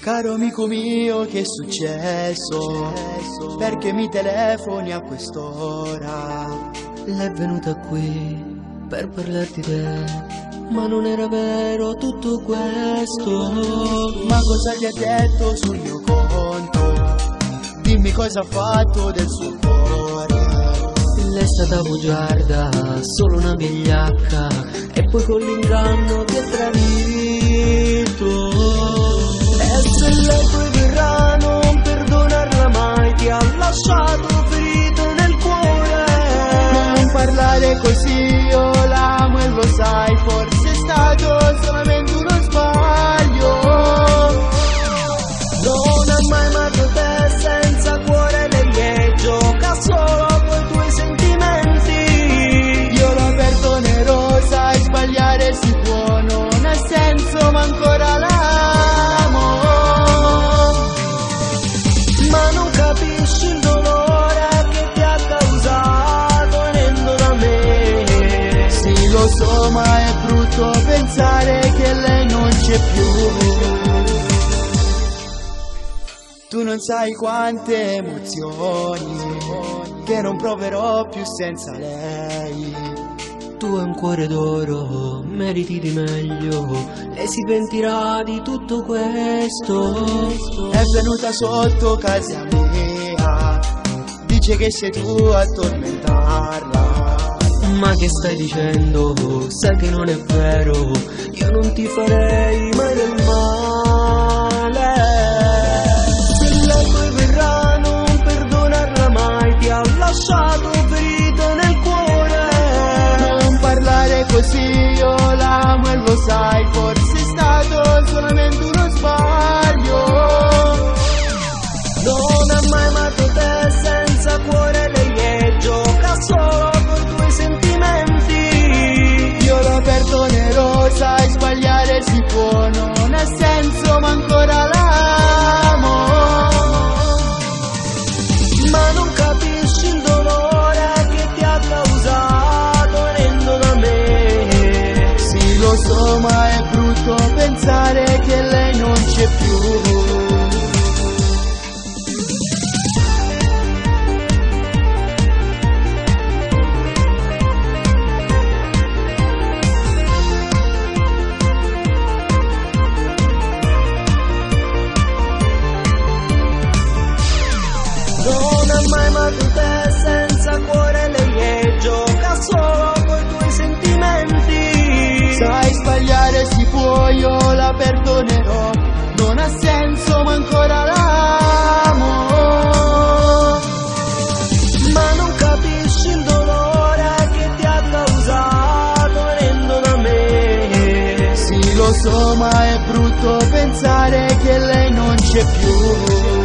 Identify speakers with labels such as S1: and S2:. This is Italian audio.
S1: Caro amico mio, che è successo? Perché mi telefoni a quest'ora?
S2: L'è venuta qui per parlarti di te, ma non era vero tutto questo.
S1: Ma cosa gli ha detto sul mio conto? Dimmi cosa ha fatto del suo cuore.
S2: Lei è stata bugiarda, solo una vigliacca, e poi con l'inganno ti ha tradito. E se lei poi verrà, non perdonarla mai, ti ha lasciato ferito nel cuore.
S1: Non parlare così, io l'amo e lo sai, forse è stato solamente uno sbaglio.
S2: Non ha mai amato te, senza cuore lei è, gioca solo coi tuoi sentimenti.
S1: Io l'ho perdonerò, sai, sbagliare si può, non ha senso ma ancora l'amo.
S2: Ma non capisci il dolore che ti ha causato venendo da me.
S1: Sì, lo so, ma è brutto pensare che lei non c'è più. Tu non sai quante emozioni che non proverò più senza lei.
S2: Tu hai un cuore d'oro, meriti di meglio, lei si pentirà di tutto questo.
S1: È venuta sotto casa mia, dice che sei tu a tormentarla.
S2: Ma che stai dicendo? Sai che non è vero, io non ti farei mai del male. Se lei poi verrà, non perdonarla mai, ti ha lasciato ferito nel cuore.
S1: Non parlare così, io l'amo e lo sai, forse è stato solamente uno sbaglio.
S2: Non ha mai amato te, senza cuore lei è, gioca solo coi tuoi sentimenti.
S1: Io lo perdonerò, sai, sbagliare si può, non ha senso ma ancora l'amo.
S2: Ma non capisci il dolore che ti ha causato venendo da me.
S1: Sì, lo so, ma è brutto pensare che lei non c'è più.
S2: Non ha mai amato te, senza cuore lei è, gioca solo coi tuoi sentimenti.
S1: Sai, sbagliare si può, io la perdonerò, non ha senso ma ancora l'amo.
S2: Ma non capisci il dolore che ti ha causato venendo da me.
S1: Sì, lo so, ma è brutto pensare che lei non c'è più.